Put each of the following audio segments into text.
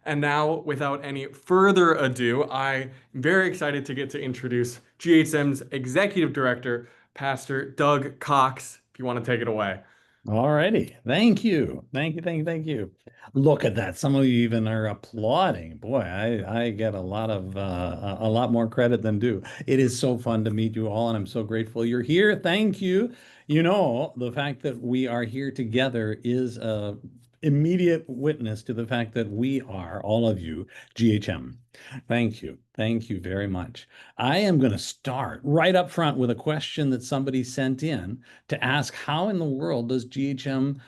And now, without any further ado, I'm very excited to get to introduce GHM's Executive Director, Pastor Doug Cox. If you want to take it away. All righty. Thank you. Thank you. Thank you. Thank you. Look at that. Some of you even are applauding. Boy, I get a lot more credit than due. It is so fun to meet you all, and I'm so grateful you're here. Thank you. You know, the fact that we are here together is a immediate witness to the fact that we are, all of you, GHM. Thank you. Thank you very much. I am going to start right up front with a question that somebody sent in to ask how in the world does GHM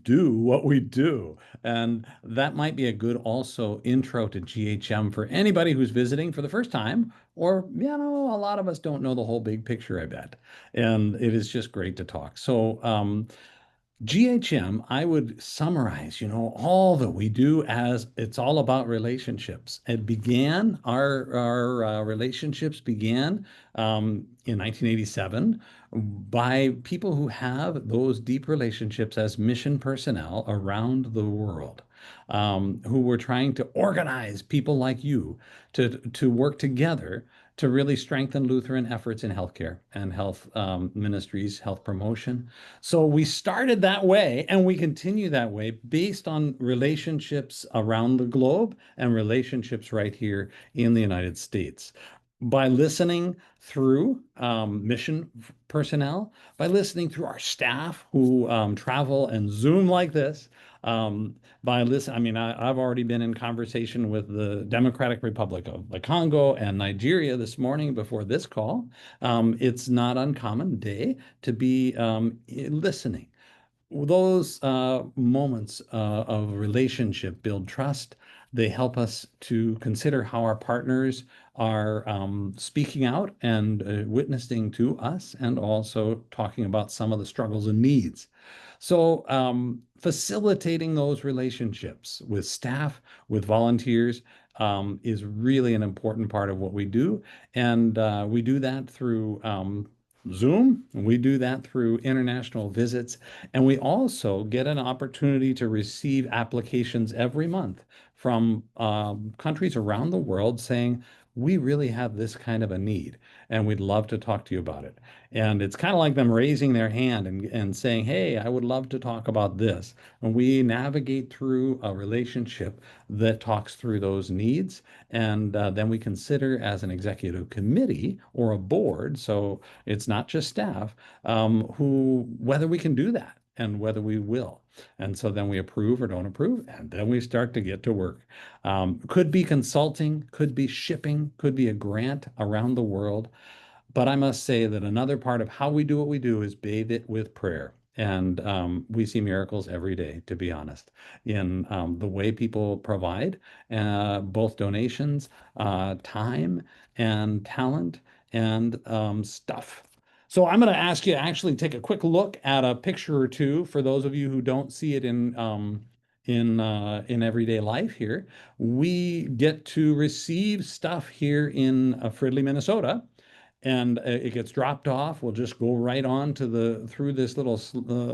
do what we do? And that might be a good also intro to GHM for anybody who's visiting for the first time, or, a lot of us don't know the whole big picture, I bet. And it is just great to talk. So, GHM, I would summarize, all that we do as it's all about relationships. Our relationships began in 1987 by people who have those deep relationships as mission personnel around the world, who were trying to organize people like you to work together to really strengthen Lutheran efforts in healthcare and health ministries, health promotion. So we started that way and we continue that way based on relationships around the globe and relationships right here in the United States. By listening through mission personnel, by listening through our staff who travel and Zoom like this, I've already been in conversation with the Democratic Republic of the Congo and Nigeria this morning before this call. It's not uncommon day to be listening. Those moments of relationship build trust. They help us to consider how our partners are speaking out and witnessing to us, and also talking about some of the struggles and needs. So, facilitating those relationships with staff, with volunteers, is really an important part of what we do. And we do that through Zoom, we do that through international visits, and we also get an opportunity to receive applications every month from countries around the world saying, we really have this kind of a need, and we'd love to talk to you about it. And it's kind of like them raising their hand and saying, hey, I would love to talk about this. And we navigate through a relationship that talks through those needs. And then we consider as an executive committee or a board, so it's not just staff, whether we can do that and whether we will. And so then we approve or don't approve, and then we start to get to work. Could be consulting, could be shipping, could be a grant around the world. But I must say that another part of how we do what we do is bathe it with prayer. And we see miracles every day, to be honest, in the way people provide both donations, time, and talent, and stuff. So I'm going to ask you to actually take a quick look at a picture or two for those of you who don't see it in everyday life here. We get to receive stuff here in Fridley, Minnesota, and it gets dropped off. We'll just go right on to through this little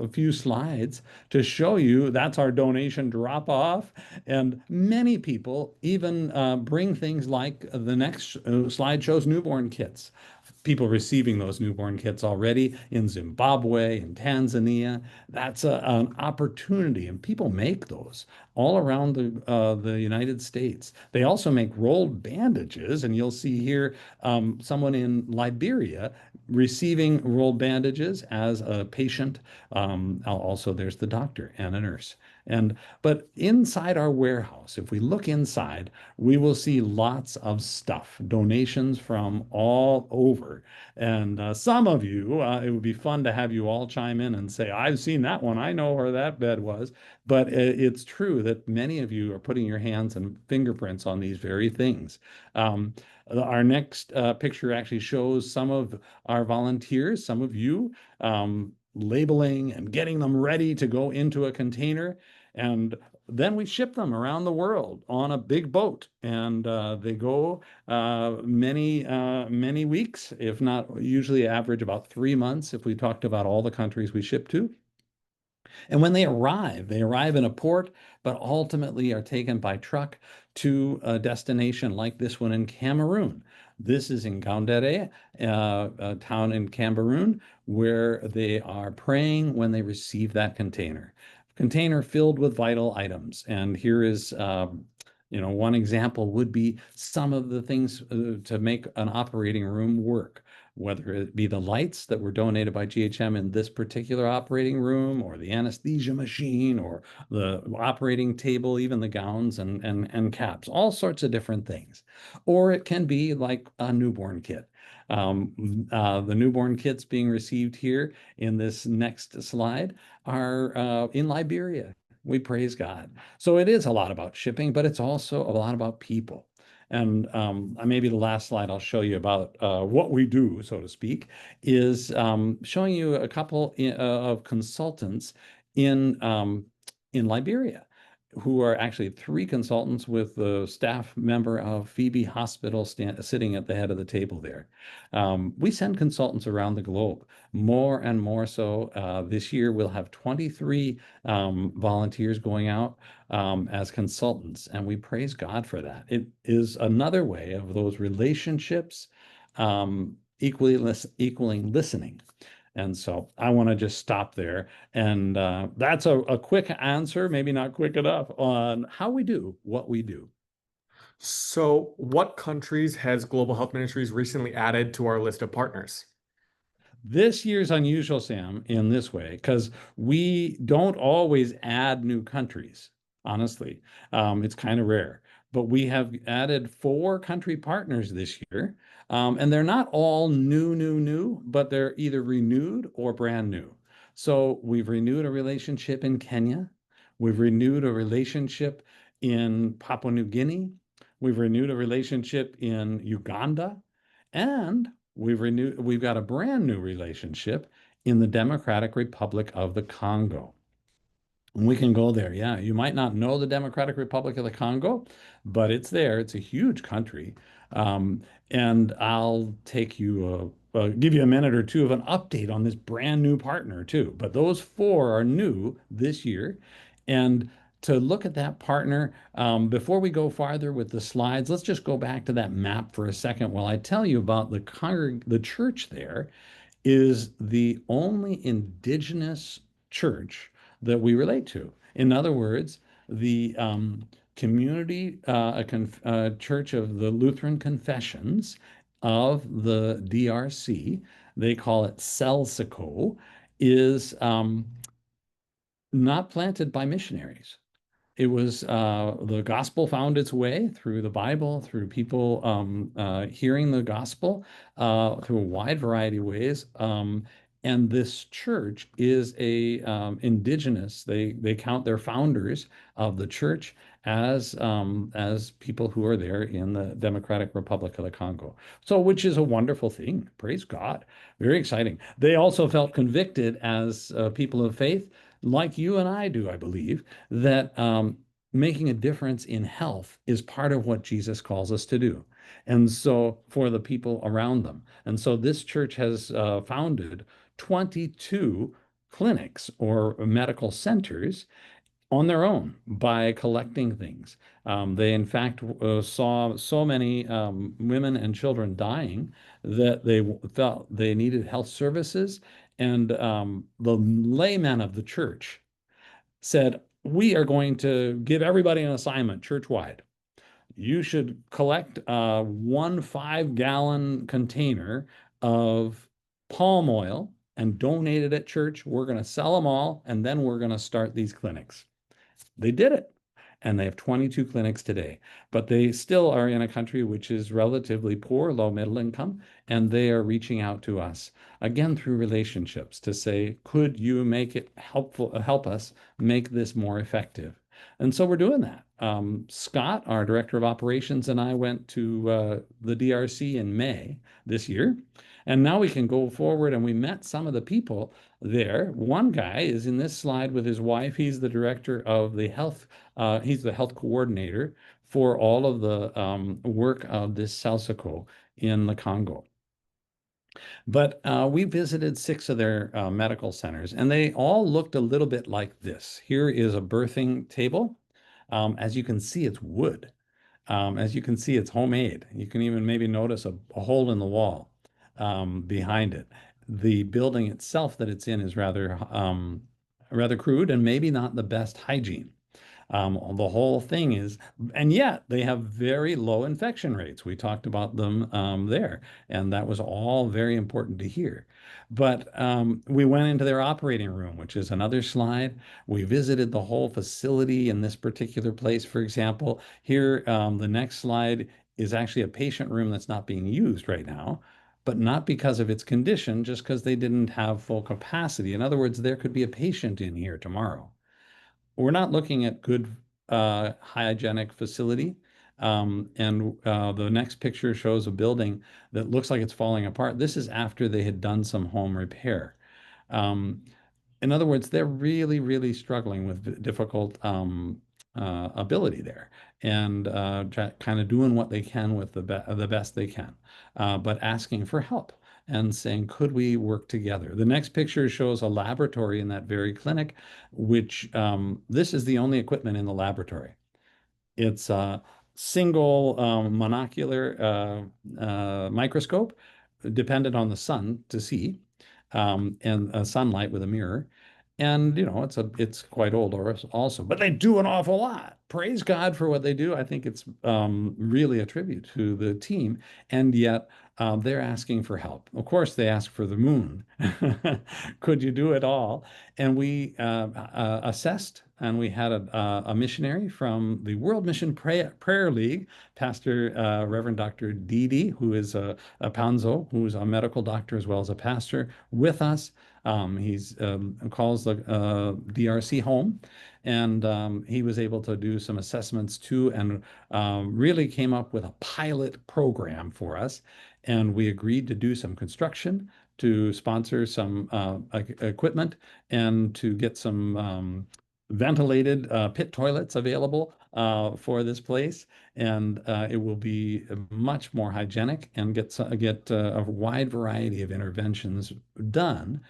few slides to show you that's our donation drop off. And many people even bring things like the next slide shows newborn kits. People receiving those newborn kits already in Zimbabwe and Tanzania. That's an opportunity, and people make those all around the United States. They also make rolled bandages, and you'll see here someone in Liberia receiving rolled bandages as a patient. Also, there's the doctor and a nurse. But inside our warehouse, if we look inside, we will see lots of stuff, donations from all over. And some of you, it would be fun to have you all chime in and say, I've seen that one. I know where that bed was. But it's true that many of you are putting your hands and fingerprints on these very things. Our next picture actually shows some of our volunteers, some of you, labeling and getting them ready to go into a container. And then we ship them around the world on a big boat, and they go many weeks, if not usually average about 3 months if we talked about all the countries we ship to. And when they arrive in a port, but ultimately are taken by truck to a destination like this one in Cameroon. This is in Gaoundéré, a town in Cameroon, where they are praying when they receive that container filled with vital items. And here is one example would be some of the things to make an operating room work, whether it be the lights that were donated by GHM in this particular operating room, or the anesthesia machine, or the operating table, even the gowns and caps, all sorts of different things. Or it can be like a newborn kit. The newborn kits being received here in this next slide are in Liberia. We praise God. So it is a lot about shipping, but it's also a lot about people. And maybe the last slide I'll show you about what we do, so to speak, is showing you a couple of consultants in Liberia, who are actually three consultants with the staff member of Phoebe Hospital sitting at the head of the table there. We send consultants around the globe, more and more so. This year, we'll have 23 volunteers going out as consultants, and we praise God for that. It is another way of those relationships equaling listening. And so I want to just stop there. And that's a quick answer, maybe not quick enough, on how we do what we do. So, what countries has Global Health Ministries recently added to our list of partners? This year's unusual, Sam, in this way, because we don't always add new countries, honestly. It's kind of rare. But we have added 4 country partners this year. And they're not all new, but they're either renewed or brand new. So we've renewed a relationship in Kenya. We've renewed a relationship in Papua New Guinea. We've renewed a relationship in Uganda. And we've got a brand new relationship in the Democratic Republic of the Congo. And we can go there. Yeah, you might not know the Democratic Republic of the Congo, but it's there. It's a huge country. And I'll give you a minute or two of an update on this brand new partner too. But those 4 are new this year. And to look at that partner, before we go farther with the slides, let's just go back to that map for a second while I tell you about the church there is the only indigenous church that we relate to. In other words, the community, church of the Lutheran Confessions of the DRC, they call it Celsico, is not planted by missionaries. It was the gospel found its way through the Bible, through people hearing the gospel through a wide variety of ways. And this church is a indigenous. They count their founders of the church as people who are there in the Democratic Republic of the Congo. So, which is a wonderful thing. Praise God. Very exciting. They also felt convicted as people of faith, like you and I do, I believe, that making a difference in health is part of what Jesus calls us to do. And so for the people around them. And so this church has founded 22 clinics or medical centers on their own by collecting things. They, in fact, saw so many women and children dying that they felt they needed health services. And the laymen of the church said, we are going to give everybody an assignment church-wide. You should collect 1 5-gallon container of palm oil and donate it at church. We're going to sell them all, and then we're going to start these clinics. They did it. And they have 22 clinics today, but they still are in a country which is relatively poor, low middle income, and they are reaching out to us again through relationships to say, could you make it help us make this more effective? And so we're doing that. Scott, our director of operations, and I went to the DRC in May this year. And now we can go forward, and we met some of the people there. One guy is in this slide with his wife. He's the director of the health. He's the health coordinator for all of the work of this Celsico in the Congo. But we visited 6 of their medical centers, and they all looked a little bit like this. Here is a birthing table. As you can see, it's wood. As you can see, it's homemade. You can even maybe notice a hole in the wall behind it. The building itself that it's in is rather crude and maybe not the best hygiene. The whole thing is, and yet they have very low infection rates. We talked about them there, and that was all very important to hear. But we went into their operating room, which is another slide. We visited the whole facility in this particular place, for example. Here, the next slide is actually a patient room that's not being used right now, but not because of its condition, just because they didn't have full capacity. In other words, there could be a patient in here tomorrow. We're not looking at good hygienic facility. And the next picture shows a building that looks like it's falling apart. This is after they had done some home repair. Um, in other words, they're really, really struggling with difficult ability there and kind of doing what they can with the best they can, but asking for help and saying, could we work together? The next picture shows a laboratory in that very clinic, which this is the only equipment in the laboratory. It's a single monocular microscope dependent on the sun to see, and sunlight with a mirror. And it's quite old also, but they do an awful lot. Praise God for what they do. I think it's really a tribute to the team, and yet they're asking for help. Of course, they ask for the moon. Could you do it all? And we assessed, and we had a missionary from the World Mission Prayer League, Pastor Reverend Dr. Didi, who is a Panzo, who's a medical doctor as well as a pastor, with us. He's calls the DRC home, and he was able to do some assessments too, and really came up with a pilot program for us. And we agreed to do some construction, to sponsor some equipment, and to get some ventilated pit toilets available for this place. And it will be much more hygienic and get a wide variety of interventions done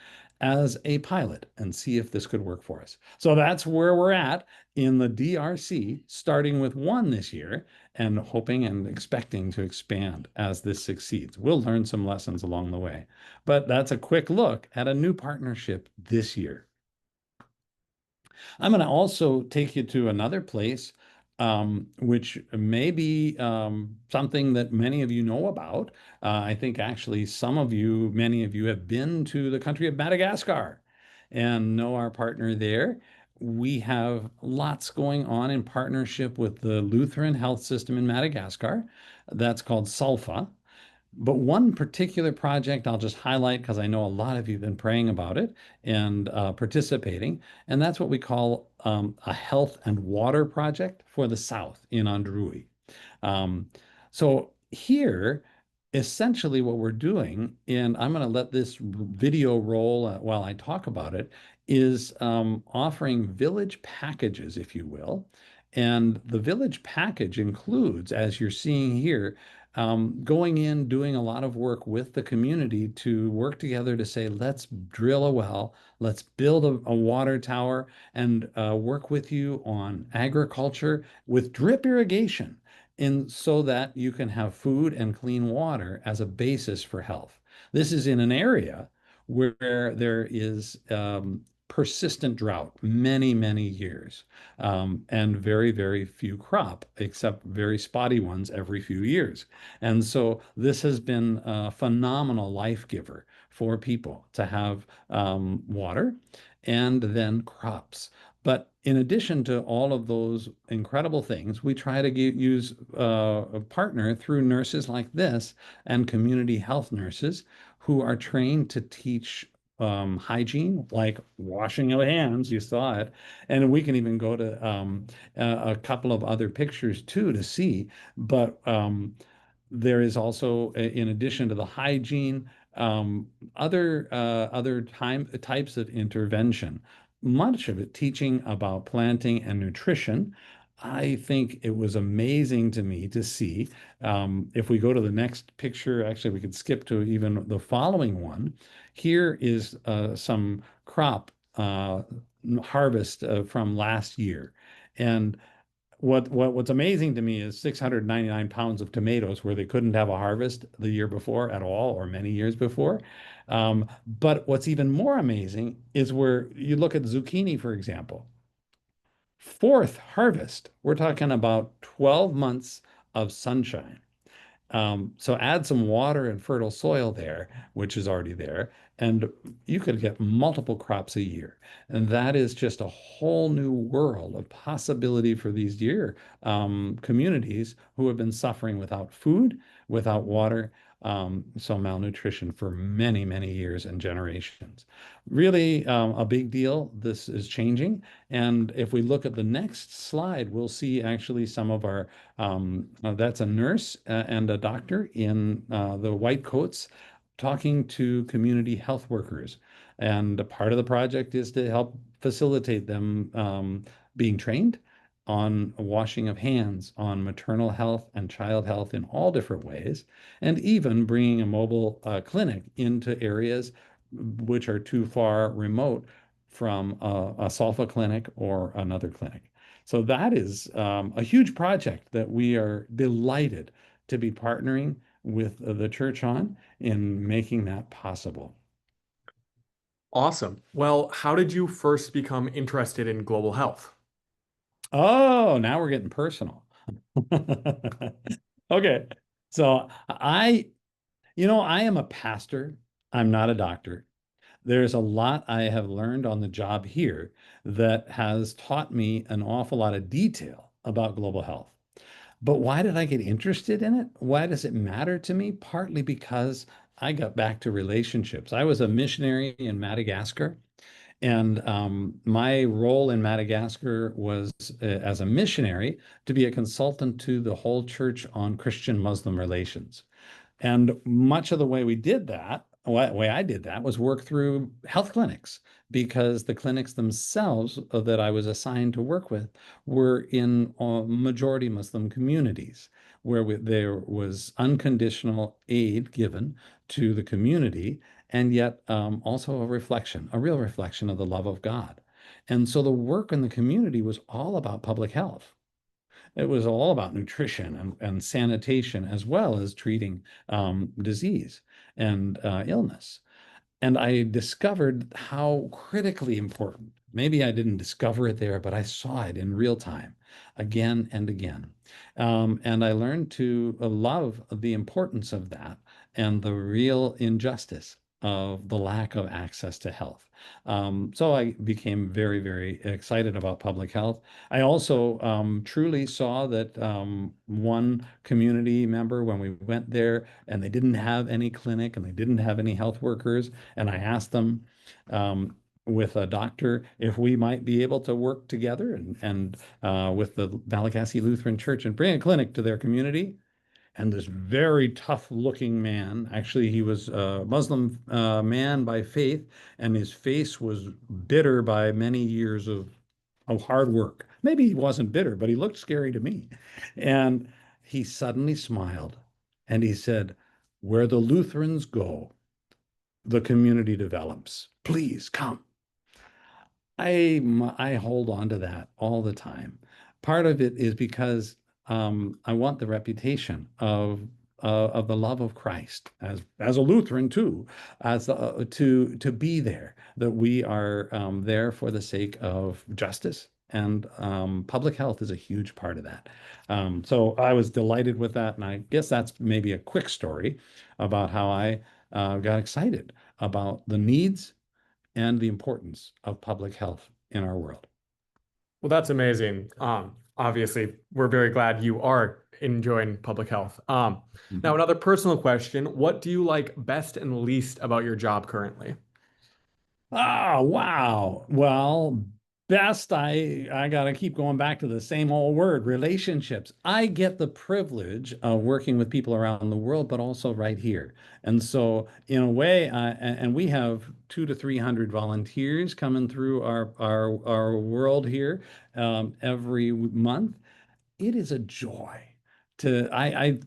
as a pilot and see if this could work for us. So that's where we're at in the DRC, starting with one this year and hoping and expecting to expand as this succeeds. We'll learn some lessons along the way. But that's a quick look at a new partnership this year. I'm going to also take you to another place, which may be something that many of you know about. I think actually many of you have been to the country of Madagascar and know our partner there. We have lots going on in partnership with the Lutheran health system in Madagascar. That's called SALFA. But one particular project I'll just highlight because I know a lot of you have been praying about it and participating, and that's what we call a health and water project for the South in Andrui. So here, essentially what we're doing, and I'm going to let this video roll while I talk about it, is offering village packages, if you will. And the village package includes, as you're seeing here, going in, doing a lot of work with the community to work together to say, let's drill a well, let's build a water tower, and work with you on agriculture with drip irrigation, so that you can have food and clean water as a basis for health. This is in an area where there is persistent drought, many, many years, and very, very few crop, except very spotty ones every few years. And so this has been a phenomenal life giver for people to have water and then crops. But in addition to all of those incredible things, we try to use a partner through nurses like this and community health nurses who are trained to teach hygiene, like washing of hands. You saw it. And we can even go to a couple of other pictures too to see. But there is also, in addition to the hygiene, other types of intervention, much of it teaching about planting and nutrition. I think it was amazing to me to see. If we go to the next picture, actually, we could skip to even the following one. Here is some crop harvest from last year. And what's amazing to me is 699 pounds of tomatoes where they couldn't have a harvest the year before at all or many years before. But what's even more amazing is where you look at zucchini, for example. Fourth harvest, we're talking about 12 months of sunshine. So add some water and fertile soil there, which is already there, and you could get multiple crops a year. And that is just a whole new world of possibility for these deer communities who have been suffering without food, without water, so malnutrition for many, many years and generations. Really a big deal. This is changing. And if we look at the next slide, we'll see actually some of our that's a nurse and a doctor in the white coats talking to community health workers. And a part of the project is to help facilitate them being trained on washing of hands, on maternal health and child health in all different ways, and even bringing a mobile clinic into areas which are too far remote from a SALFA clinic or another clinic. So that is a huge project that we are delighted to be partnering with the church on in making that possible. Awesome. Well, how did you first become interested in global health? Oh, now we're getting personal. Okay. So I am a pastor. I'm not a doctor. There's a lot I have learned on the job here that has taught me an awful lot of detail about global health. But why did I get interested in it? Why does it matter to me? Partly because I got back to relationships. I was a missionary in Madagascar, and my role in Madagascar was as a missionary to be a consultant to the whole church on Christian-Muslim relations. And much of the way we did that, way I did that was work through health clinics because the clinics themselves that I was assigned to work with were in majority Muslim communities where there was unconditional aid given to the community and yet also a reflection, a real reflection of the love of God. And so the work in the community was all about public health. It was all about nutrition and sanitation, as well as treating disease and illness. And I discovered how critically important, maybe I didn't discover it there, but I saw it in real time again and again. And I learned to love the importance of that and the real injustice of the lack of access to health. So I became very, very excited about public health. I also truly saw that one community member, when we went there and they didn't have any clinic and they didn't have any health workers, and I asked them with a doctor if we might be able to work together and with the Malagasy Lutheran Church and bring a clinic to their community. And this very tough looking man, actually, he was a Muslim man by faith, and his face was bitter by many years of hard work. Maybe he wasn't bitter, but he looked scary to me. And he suddenly smiled and he said, "Where the Lutherans go, the community develops. Please come." I hold on to that all the time. Part of it is because I want the reputation of the love of Christ as a Lutheran too, as to be there, that we are there for the sake of justice. And public health is a huge part of that. So I was delighted with that. And I guess that's maybe a quick story about how I got excited about the needs and the importance of public health in our world. Well, that's amazing. Obviously, we're very glad you are enjoying public health. Now, Mhm. another personal question. What do you like best and least about your job currently? Oh, wow. Well, best I gotta keep going back to the same old word, relationships. I get the privilege of working with people around the world, but also right here. And so, in a way, and we have 200 to 300 volunteers coming through our world here every month. It is a joy to I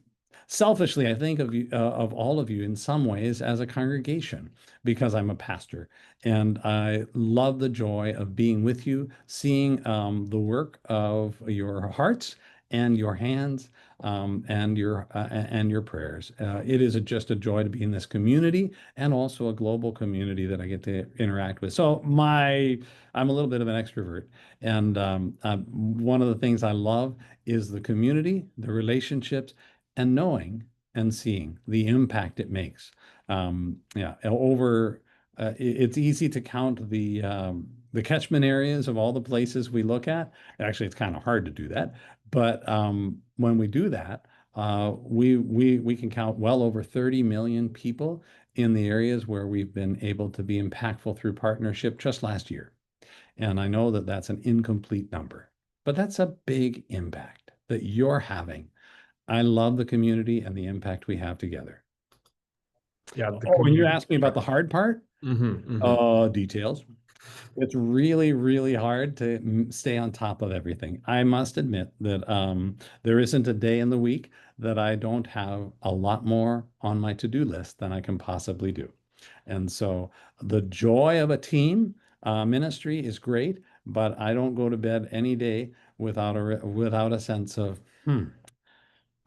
Selfishly, I think of you, of all of you in some ways as a congregation because I'm a pastor, and I love the joy of being with you, seeing the work of your hearts and your hands and your prayers. It is just a joy to be in this community and also a global community that I get to interact with. So I'm a little bit of an extrovert, and one of the things I love is the community, the relationships, and knowing and seeing the impact it makes. Yeah, it's easy to count the catchment areas of all the places we look at. Actually, it's kind of hard to do that, but when we do that, we can count well over 30 million people in the areas where we've been able to be impactful through partnership just last year. And I know that that's an incomplete number, but that's a big impact that you're having. I love the community and the impact we have together. Yeah, the Oh, and you community. asked me about the hard part? Details. It's really, really hard to stay on top of everything. I must admit that there isn't a day in the week that I don't have a lot more on my to-do list than I can possibly do. And so the joy of a team ministry is great, but I don't go to bed any day without a sense of,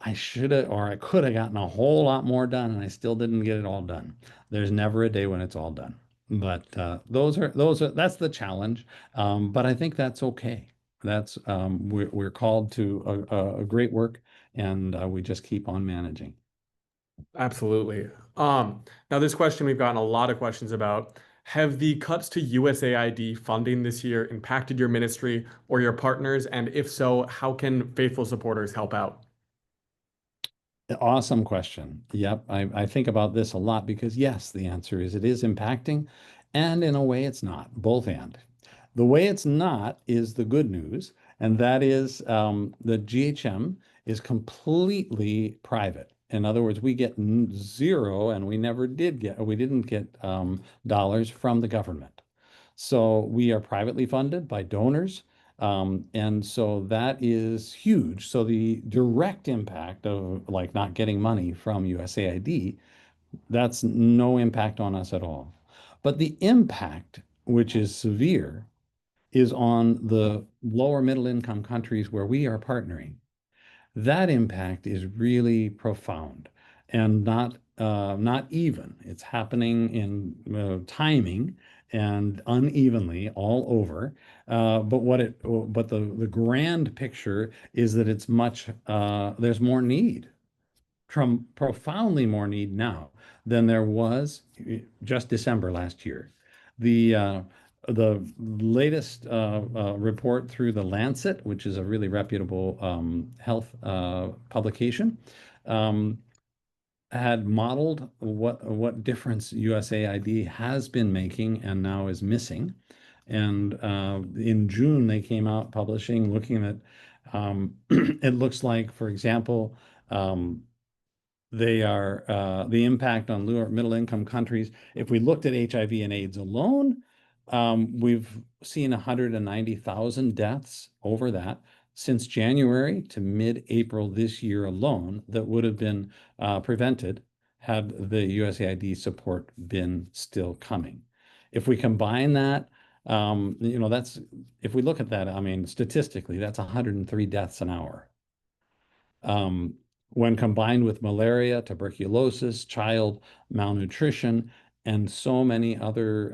I should have or I could have gotten a whole lot more done, and I still didn't get it all done. There's never a day when it's all done. But that's the challenge. But I think that's okay. That's we're called to a great work, and we just keep on managing. Absolutely. Now this question we've gotten a lot of questions about. Have the cuts to USAID funding this year impacted your ministry or your partners? And if so, how can faithful supporters help out? Awesome question. Yep, I think about this a lot because yes, the answer is it is impacting, and in a way it's not, both and. The way it's not is the good news, and that is the GHM is completely private. In other words, we get zero, and we didn't get dollars from the government. So we are privately funded by donors. And so that is huge. So the direct impact of like not getting money from USAID, that's no impact on us at all. But the impact, which is severe, is on the lower middle income countries where we are partnering. That impact is really profound and not even. It's happening in timing and unevenly all over. But the grand picture is that it's much there's more need, profoundly more need now than there was just December last year. The uh, the latest report through the Lancet, which is a really reputable health publication, um, had modeled what difference USAID has been making and now is missing. And in June, they came out publishing, looking at it looks like, for example, um, they are the impact on lower middle income countries. If we looked at HIV and AIDS alone, we've seen 190,000 deaths over that since January to mid-April this year alone that would have been prevented had the USAID support been still coming. If we combine that, that's if we look at that, I mean, statistically, that's 103 deaths an hour. When combined with malaria, tuberculosis, child malnutrition, and so many other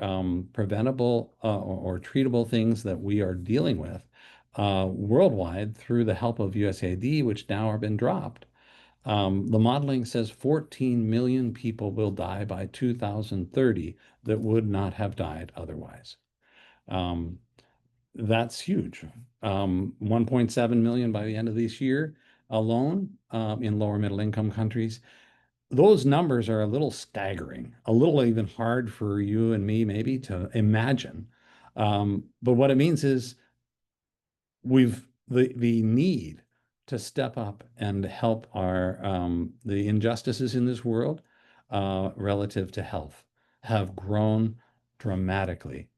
preventable or treatable things that we are dealing with worldwide through the help of USAID, which now have been dropped. The modeling says 14 million people will die by 2030 that would not have died otherwise. Um, that's huge. 1.7 million by the end of this year alone in lower middle income countries. Those numbers are a little staggering, a little even hard for you and me maybe to imagine. But what it means is we've the need to step up and help our the injustices in this world relative to health have grown dramatically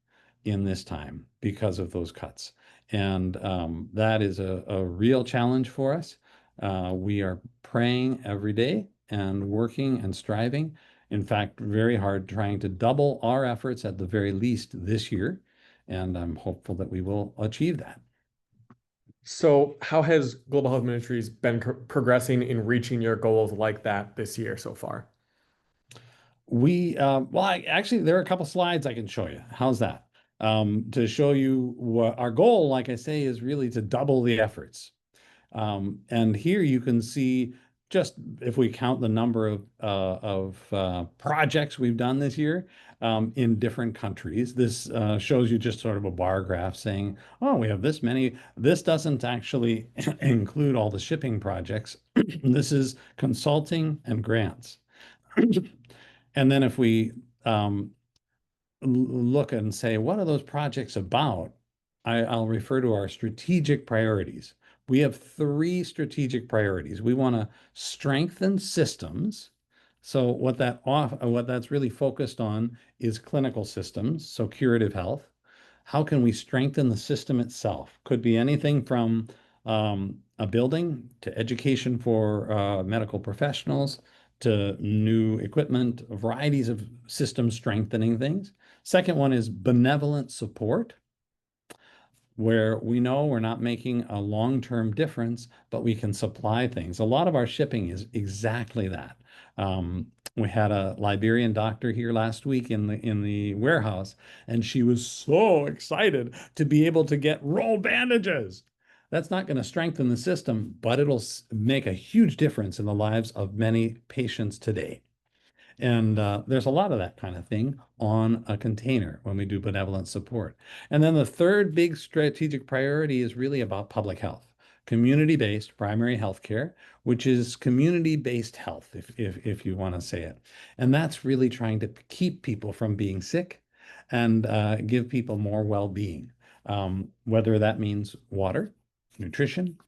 in this time because of those cuts. And that is a real challenge for us. We are praying every day and working and striving. In fact, very hard, trying to double our efforts at the very least this year. And I'm hopeful that we will achieve that. So, how has Global Health Ministries been progressing in reaching your goals like that this year so far? Actually, there are a couple slides I can show you. How's that? To show you what our goal, like I say, is really to double the efforts. And here you can see just if we count the number of projects we've done this year in different countries, this shows you just sort of a bar graph saying, oh, we have this many. This doesn't actually include all the shipping projects. This is consulting and grants. And then if we look and say, what are those projects about? I'll refer to our strategic priorities. We have three strategic priorities. We want to strengthen systems. So what that's really focused on is clinical systems, so curative health. How can we strengthen the system itself? Could be anything from a building to education for medical professionals to new equipment, varieties of system strengthening things. Second one is benevolent support, where we know we're not making a long-term difference, but we can supply things. A lot of our shipping is exactly that. We had a Liberian doctor here last week in the warehouse, and she was so excited to be able to get roll bandages. That's not going to strengthen the system, but it'll make a huge difference in the lives of many patients today. And there's a lot of that kind of thing on a container when we do benevolent support. And then the third big strategic priority is really about public health, community-based primary health care, which is community-based health, if you want to say it. And that's really trying to keep people from being sick and give people more well-being, whether that means water, nutrition,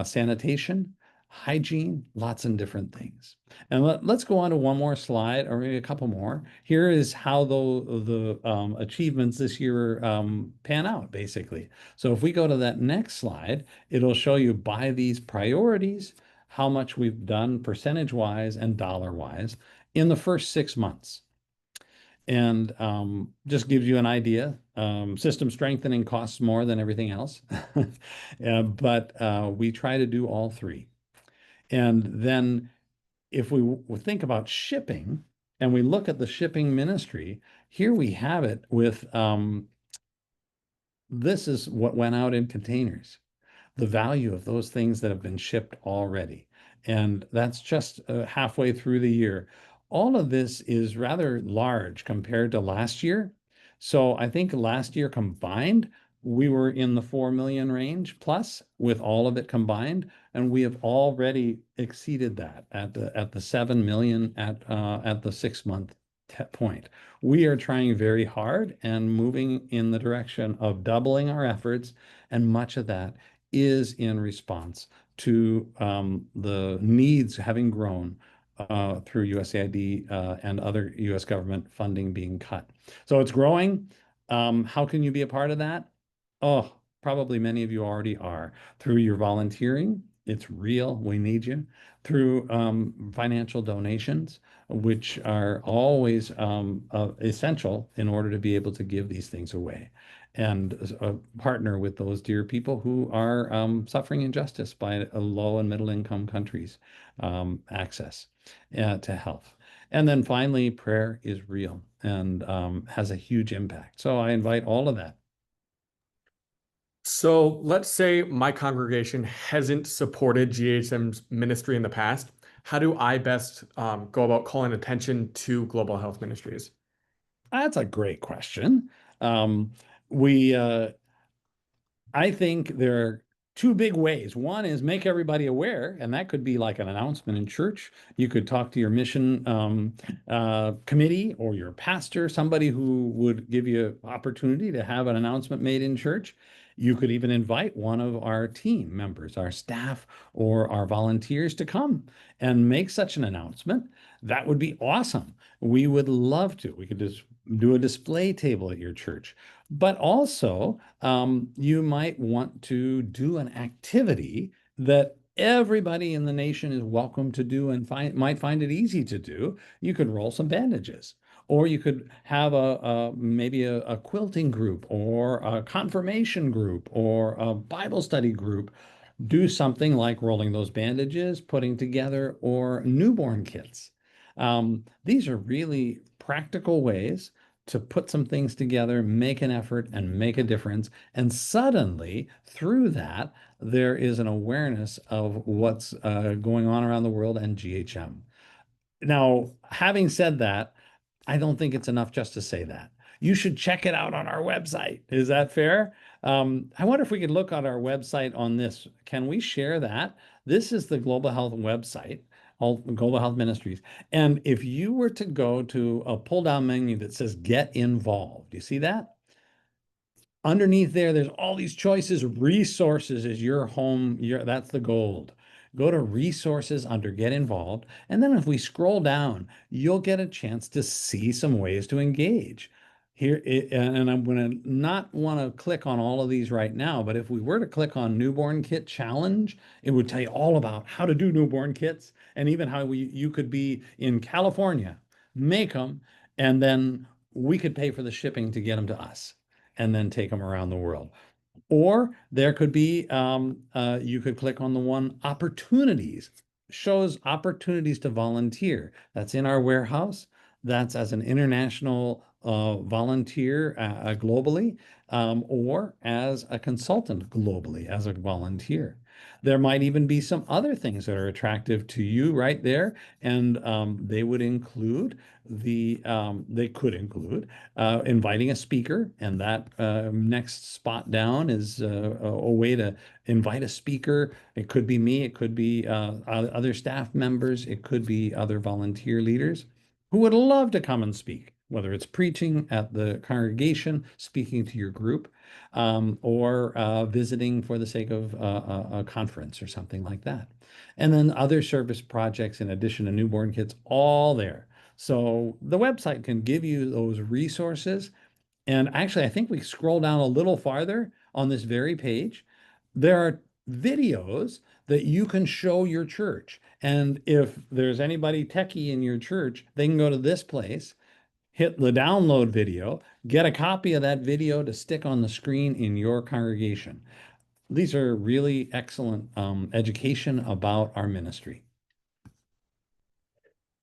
sanitation, hygiene, lots of different things. And let's go on to one more slide, or maybe a couple more. Here is how the achievements this year pan out, basically. So if we go to that next slide, it'll show you by these priorities how much we've done percentage-wise and dollar-wise in the first 6 months. And just gives you an idea. System strengthening costs more than everything else, but we try to do all three. And then if we think about shipping and we look at the shipping ministry, here we have it with this is what went out in containers, the value of those things that have been shipped already. And that's just halfway through the year. All of this is rather large compared to last year. So I think last year combined, we were in the 4 million range plus with all of it combined, and we have already exceeded that at the 7 million at the 6 month point. We are trying very hard and moving in the direction of doubling our efforts, and much of that is in response to the needs having grown through USAID and other US government funding being cut. So it's growing. How can you be a part of that? Oh, probably many of you already are through your volunteering. It's real. We need you through financial donations, which are always essential in order to be able to give these things away and partner with those dear people who are suffering injustice by low and middle income countries access to health. And then finally, prayer is real and has a huge impact. So I invite all of that. So let's say my congregation hasn't supported GHM's ministry in the past. How do I best go about calling attention to Global Health Ministries? That's a great question. Um, we I think there are two big ways. One is make everybody aware, and that could be like an announcement in church. You could talk to your mission committee or your pastor, somebody who would give you opportunity to have an announcement made in church. You could even invite one of our team members, our staff, or our volunteers to come and make such an announcement. That would be awesome. We would love to. We could just do a display table at your church. But also, you might want to do an activity that everybody in the nation is welcome to do and might find it easy to do. You could roll some bandages, or you could have maybe a quilting group or a confirmation group or a Bible study group do something like rolling those bandages, putting together, or newborn kits. These are really practical ways to put some things together, make an effort, and make a difference. And suddenly, through that, there is an awareness of what's going on around the world and GHM. Now, having said that, I don't think it's enough just to say that. You should check it out on our website. Is that fair? I wonder if we could look on our website on this. Can we share that? This is the Global Health website, all Global Health Ministries. And if you were to go to a pull down menu that says Get Involved, you see that? Underneath there, there's all these choices. Resources is your home. That's the gold. Go to resources under Get Involved. And then if we scroll down, you'll get a chance to see some ways to engage. And I'm going to not want to click on all of these right now, but if we were to click on Newborn Kit Challenge, it would tell you all about how to do newborn kits and even how you could be in California, make them, and then we could pay for the shipping to get them to us and then take them around the world. Or there could be, you could click on the one opportunities, shows opportunities to volunteer. That's in our warehouse. That's as an international volunteer globally, or as a consultant globally as a volunteer. There might even be some other things that are attractive to you right there, and they would include they could include inviting a speaker, and that next spot down is a way to invite a speaker. It could be me, it could be other staff members, it could be other volunteer leaders who would love to come and speak, whether it's preaching at the congregation, speaking to your group, or visiting for the sake of a conference or something like that. And then other service projects in addition to newborn kits, all there. So the website can give you those resources. And actually, I think we scroll down a little farther on this very page. There are videos that you can show your church. And if there's anybody techie in your church, they can go to this place, hit the download video, get a copy of that video to stick on the screen in your congregation. These are really excellent education about our ministry.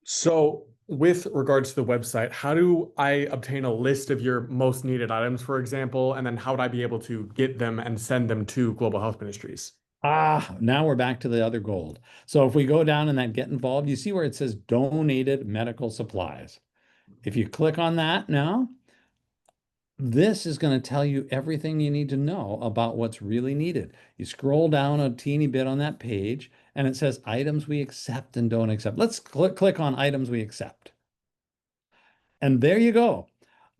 So, with regards to the website, how do I obtain a list of your most needed items, for example, and then how would I be able to get them and send them to Global Health Ministries? Now we're back to the other gold. So if we go down in that Get Involved, you see where it says donated medical supplies. If you click on that now, this is going to tell you everything you need to know about what's really needed. You scroll down a teeny bit on that page, and it says items we accept and don't accept. Let's click on items we accept. And there you go.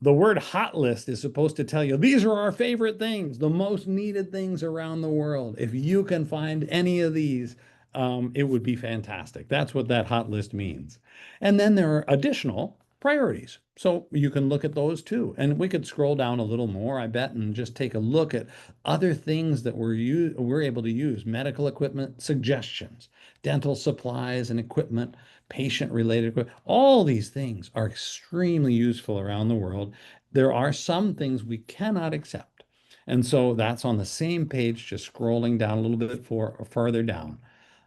The word hot list is supposed to tell you these are our favorite things, the most needed things around the world. If you can find any of these, it would be fantastic. That's what that hot list means. And then there are additional priorities. So you can look at those too. And we could scroll down a little more, I bet, and just take a look at other things that we're able to use: medical equipment suggestions, dental supplies and equipment, patient-related equipment. All these things are extremely useful around the world. There are some things we cannot accept. And so that's on the same page, just scrolling down a little bit further down.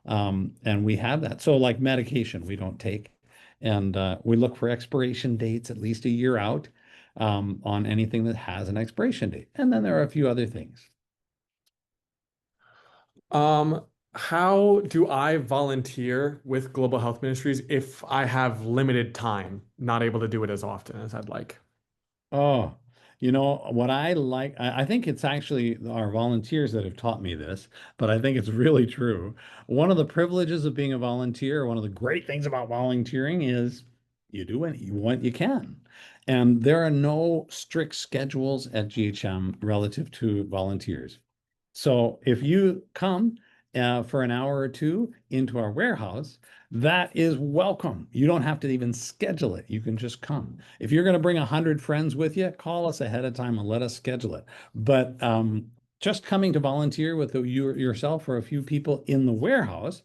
And we have that. So like medication, we don't take. And we look for expiration dates at least a year out on anything that has an expiration date. And then there are a few other things. Um, how do I volunteer with Global Health Ministries if I have limited time, not able to do it as often as I'd like? Oh, you know what I like? I think it's actually our volunteers that have taught me this, but I think it's really true. One of the privileges of being a volunteer, one of the great things about volunteering is you do what you can. And there are no strict schedules at GHM relative to volunteers. So if you come for an hour or two into our warehouse, that is welcome. You don't have to even schedule it. You can just come. If you're going to bring 100 friends with you, call us ahead of time and let us schedule it. But just coming to volunteer with you yourself or a few people in the warehouse,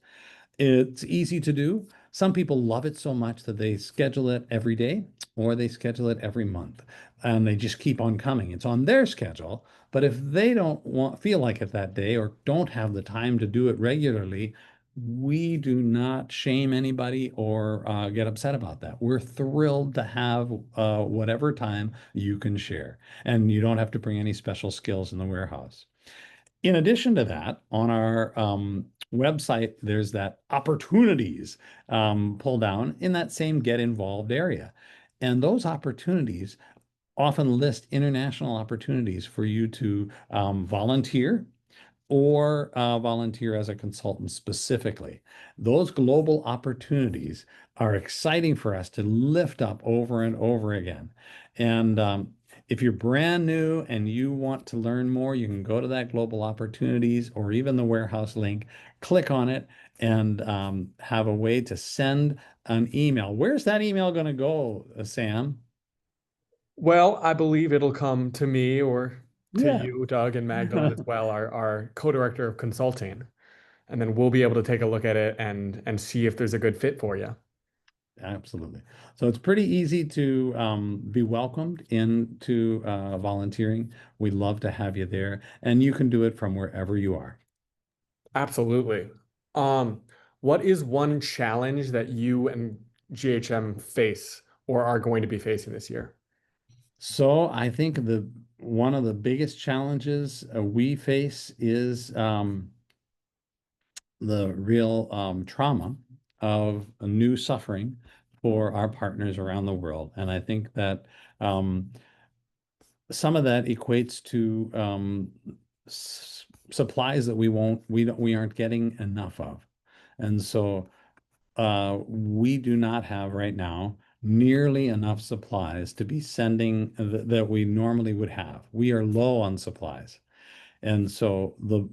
it's easy to do. Some people love it so much that they schedule it every day or they schedule it every month and they just keep on coming. It's on their schedule. But if they don't feel like it that day or don't have the time to do it regularly, we do not shame anybody or get upset about that. We're thrilled to have whatever time you can share, and you don't have to bring any special skills in the warehouse. In addition to that, on our website, there's that opportunities pull down in that same get involved area. And those opportunities often list international opportunities for you to volunteer or volunteer as a consultant specifically. Those global opportunities are exciting for us to lift up over and over again. And if you're brand new and you want to learn more, you can go to that global opportunities or even the warehouse link, click on it, and have a way to send an email. Where's that email going to go, Sam? Well, I believe it'll come to me or to Yeah. you, Doug, and Magdalene as well, our co-director of consulting. And then we'll be able to take a look at it and see if there's a good fit for you. Absolutely. So it's pretty easy to be welcomed into volunteering. We love to have you there, and you can do it from wherever you are. Absolutely. Um, what is one challenge that you and GHM face or are going to be facing this year? So I think the one of the biggest challenges we face is the real trauma of a new suffering for our partners around the world, and I think that um, some of that equates to supplies that we aren't getting enough of. And so we do not have right now nearly enough supplies to be sending that we normally would have. We are low on supplies. And so the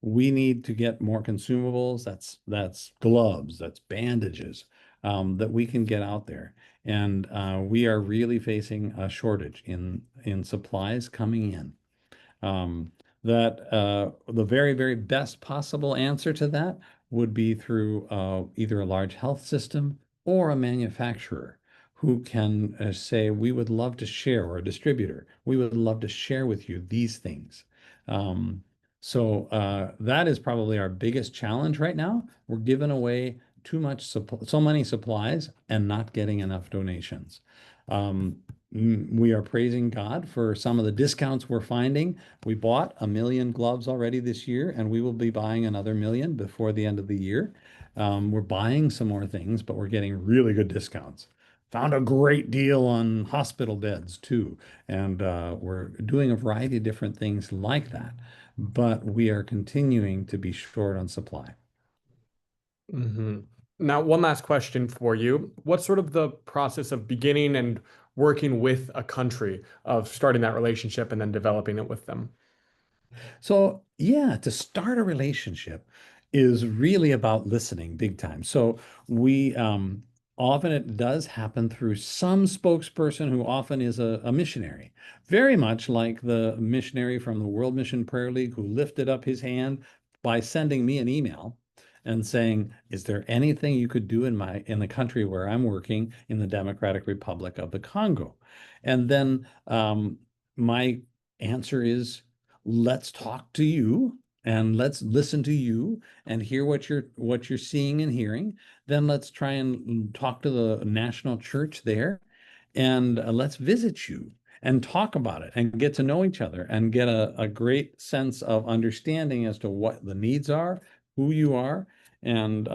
we need to get more consumables. That's gloves, that's bandages that we can get out there. And we are really facing a shortage in supplies coming in. That the very, very best possible answer to that would be through either a large health system or a manufacturer who can say, we would love to share, or a distributor, we would love to share with you these things. Um, so that is probably our biggest challenge right now. We're giving away too much, so many supplies and not getting enough donations. Um, we are praising God for some of the discounts we're finding. We bought 1 million gloves already this year, and we will be buying another 1 million before the end of the year. We're buying some more things, but we're getting really good discounts. Found a great deal on hospital beds too, and we're doing a variety of different things like that. But we are continuing to be short on supply. Hmm. Now, one last question for you. What's sort of the process of beginning and working with a country, of starting that relationship and then developing it with them? So, yeah, to start a relationship is really about listening big time. So, we often it does happen through some spokesperson who often is a missionary, very much like the missionary from the World Mission Prayer League who lifted up his hand by sending me an email and saying, "Is there anything you could do in the country where I'm working in the Democratic Republic of the Congo?" And then my answer is, let's talk to you and let's listen to you and hear what you're seeing and hearing. Then let's try and talk to the national church there, and let's visit you and talk about it and get to know each other and get a great sense of understanding as to what the needs are, who you are, and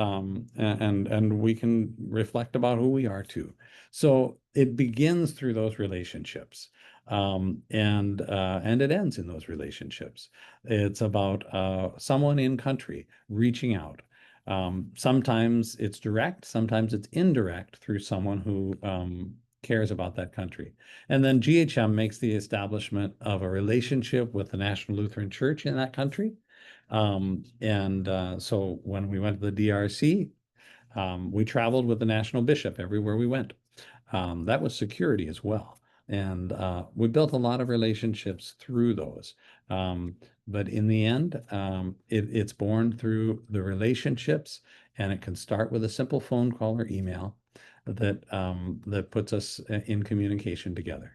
we can reflect about who we are too. So it begins through those relationships. And it ends in those relationships. It's about someone in country reaching out. Sometimes it's direct, sometimes it's indirect through someone who cares about that country. And then GHM makes the establishment of a relationship with the National Lutheran Church in that country. So when we went to the DRC, we traveled with the national bishop everywhere we went. That was security as well. And we built a lot of relationships through those. But in the end, it's born through the relationships, and it can start with a simple phone call or email that puts us in communication together.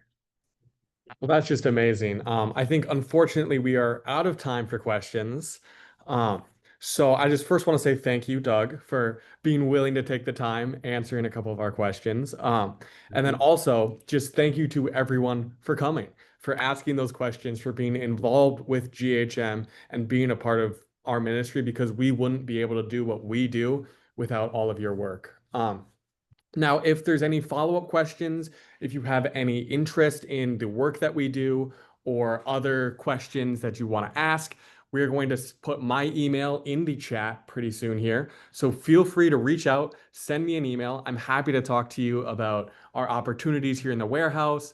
Well, that's just amazing. I think unfortunately we are out of time for questions. Um, so I just first want to say thank you, Doug, for being willing to take the time answering a couple of our questions. And then Mhm. also just thank you to everyone for coming, for asking those questions, for being involved with GHM and being a part of our ministry because we wouldn't be able to do what we do without all of your work. Now, if there's any follow-up questions, if you have any interest in the work that we do or other questions that you want to ask, we're going to put my email in the chat pretty soon here. So feel free to reach out, send me an email. I'm happy to talk to you about our opportunities here in the warehouse,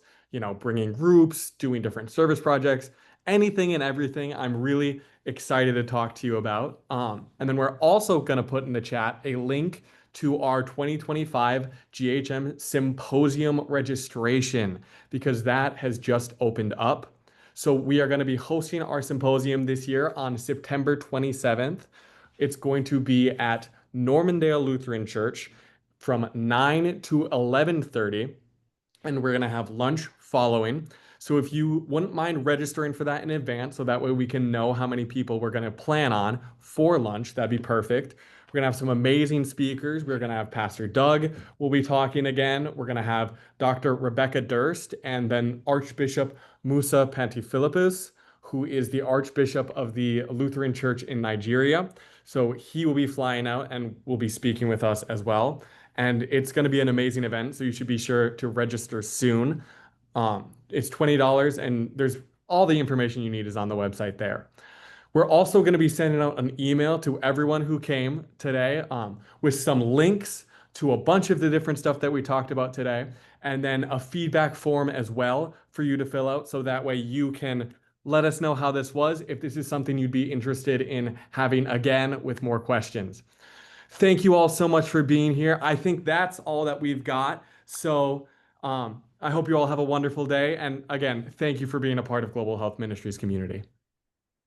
bringing groups, doing different service projects, anything and everything. I'm really excited to talk to you about. And then we're also going to put in the chat a link to our 2025 GHM Symposium registration because that has just opened up. So we are going to be hosting our symposium this year on September 27th. It's going to be at Normandale Lutheran Church from 9 to 11:30, and we're going to have lunch following. So if you wouldn't mind registering for that in advance, so that way we can know how many people we're going to plan on for lunch, that'd be perfect. We're going to have some amazing speakers. We're going to have Pastor Doug. We'll be talking again. We're going to have Dr. Rebecca Durst and then Archbishop Musa Pantiphilippus, who is the Archbishop of the Lutheran Church in Nigeria. So he will be flying out and will be speaking with us as well. And it's going to be an amazing event. So you should be sure to register soon. It's $20 and there's all the information you need is on the website there. We're also going to be sending out an email to everyone who came today with some links to a bunch of the different stuff that we talked about today, and then a feedback form as well for you to fill out so that way you can let us know how this was, if this is something you'd be interested in having again with more questions. Thank you all so much for being here. I think that's all that we've got. So I hope you all have a wonderful day. And again, thank you for being a part of Global Health Ministries community.